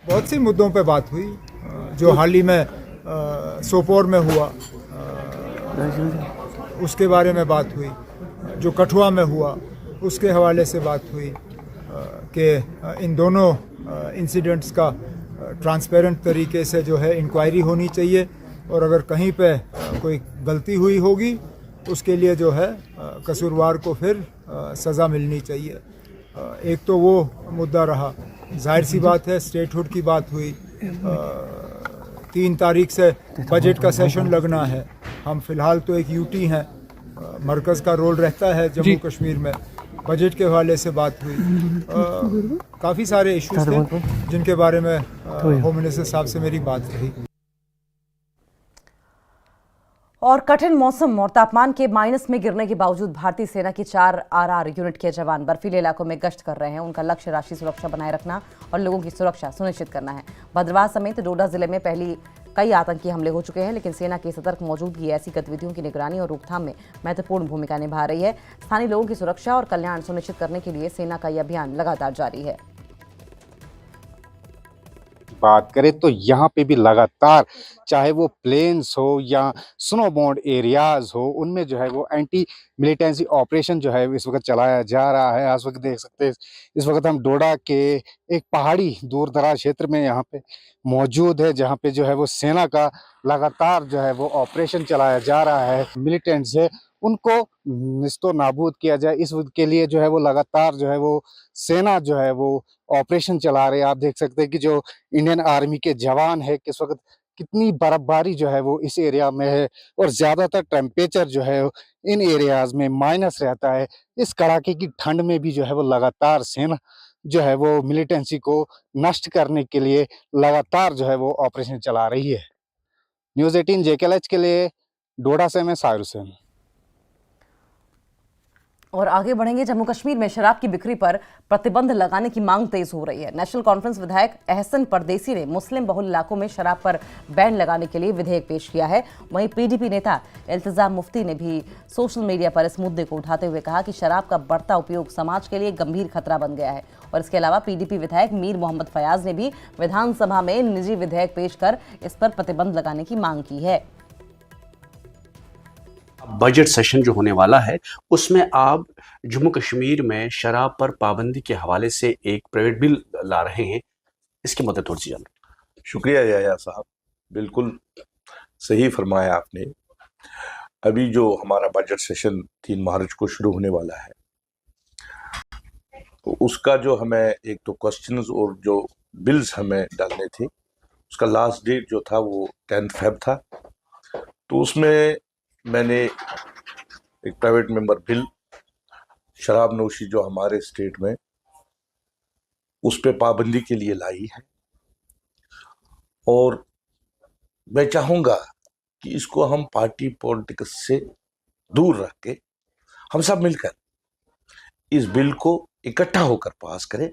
बहुत सी मुद्दों पे बात हुई। जो हाल ही में सोपोर में हुआ उसके बारे में बात हुई, जो कठुआ में हुआ उसके हवाले से बात हुई कि इन दोनों इंसिडेंट्स का ट्रांसपेरेंट तरीके से जो है इंक्वायरी होनी चाहिए और अगर कहीं पे कोई गलती हुई होगी उसके लिए जो है कसूरवार को फिर सज़ा मिलनी चाहिए। एक तो वो मुद्दा रहा। जाहिर सी बात है स्टेटहुड की बात हुई। 3 तारीख से बजट का सेशन लगना है। हम फिलहाल तो एक यूटी हैं, मरकज़ का रोल रहता है जम्मू कश्मीर में। बजट के हवाले से बात हुई। काफ़ी सारे इश्यूज थे जिनके बारे में होम मिनिस्टर साहब से मेरी बात रही। और कठिन मौसम और तापमान के माइनस में गिरने के बावजूद भारतीय सेना की 4 आरआर यूनिट के जवान बर्फीले इलाकों में गश्त कर रहे हैं। उनका लक्ष्य राष्ट्रीय सुरक्षा बनाए रखना और लोगों की सुरक्षा सुनिश्चित करना है। भद्रवाह समेत डोडा जिले में पहली कई आतंकी हमले हो चुके हैं, लेकिन सेना की सतर्क मौजूदगी ऐसी गतिविधियों की निगरानी और रोकथाम में महत्वपूर्ण भूमिका निभा रही है। स्थानीय लोगों की सुरक्षा और कल्याण सुनिश्चित करने के लिए सेना का यह अभियान लगातार जारी है। बात करें तो यहाँ पे भी लगातार चाहे वो प्लेन्स हो या स्नो बाउंड एरियाज हो, उनमें जो है वो एंटी मिलिटेंसी ऑपरेशन जो है इस वक्त चलाया जा रहा है। इस वक्त देख सकते हैं, इस वक्त हम डोडा के एक पहाड़ी दूर दराज क्षेत्र में यहाँ पे मौजूद है, जहाँ पे जो है वो सेना का लगातार जो है वो ऑपरेशन चलाया जा रहा है। मिलिटेंट्स है उनको निस्तो नाबूद किया जाए, इस के लिए जो है वो लगातार जो है वो सेना जो है वो ऑपरेशन चला रहे हैं। आप देख सकते हैं कि जो इंडियन आर्मी के जवान है किस वक्त कितनी बर्फबारी जो है वो इस एरिया में है और ज्यादातर टेम्परेचर जो है इन एरियाज में माइनस रहता है। इस कड़ाके की ठंड में भी जो है वो लगातार सेना जो है वो मिलिटेंसी को नष्ट करने के लिए लगातार जो है वो ऑपरेशन चला रही है। न्यूज़ 18 JKLH के लिए डोडा से मैं साहिर हुसैन। और आगे बढ़ेंगे। जम्मू कश्मीर में शराब की बिक्री पर प्रतिबंध लगाने की मांग तेज हो रही है। नेशनल कॉन्फ्रेंस विधायक एहसन परदेसी ने मुस्लिम बहुल इलाकों में शराब पर बैन लगाने के लिए विधेयक पेश किया है। वहीं पीडीपी नेता इल्तिजाम मुफ्ती ने भी सोशल मीडिया पर इस मुद्दे को उठाते हुए कहा कि शराब का बढ़ता उपयोग समाज के लिए गंभीर खतरा बन गया है। और इसके अलावा पीडीपी विधायक मीर मोहम्मद फयाज ने भी विधानसभा में निजी विधेयक पेश कर इस पर प्रतिबंध लगाने की मांग की है। बजट सेशन जो होने वाला है उसमें आप जम्मू कश्मीर में शराब पर पाबंदी के हवाले से एक प्राइवेट बिल ला रहे हैं, इसकी मदद थोड़ी सी जानना। शुक्रिया याया साहब, बिल्कुल सही फरमाया आपने। अभी जो हमारा बजट सेशन 3 मार्च को शुरू होने वाला है, तो उसका जो हमें एक तो क्वेश्चंस और जो बिल्स हमें डालने थे, उसका लास्ट डेट जो था वो 10 फेब था। तो उसमें मैंने एक प्राइवेट मेंबर बिल शराब नोशी जो हमारे स्टेट में उस पे पाबंदी के लिए लाई है। और मैं चाहूंगा कि इसको हम पार्टी पॉलिटिक्स से दूर रख के हम सब मिलकर इस बिल को इकट्ठा होकर पास करें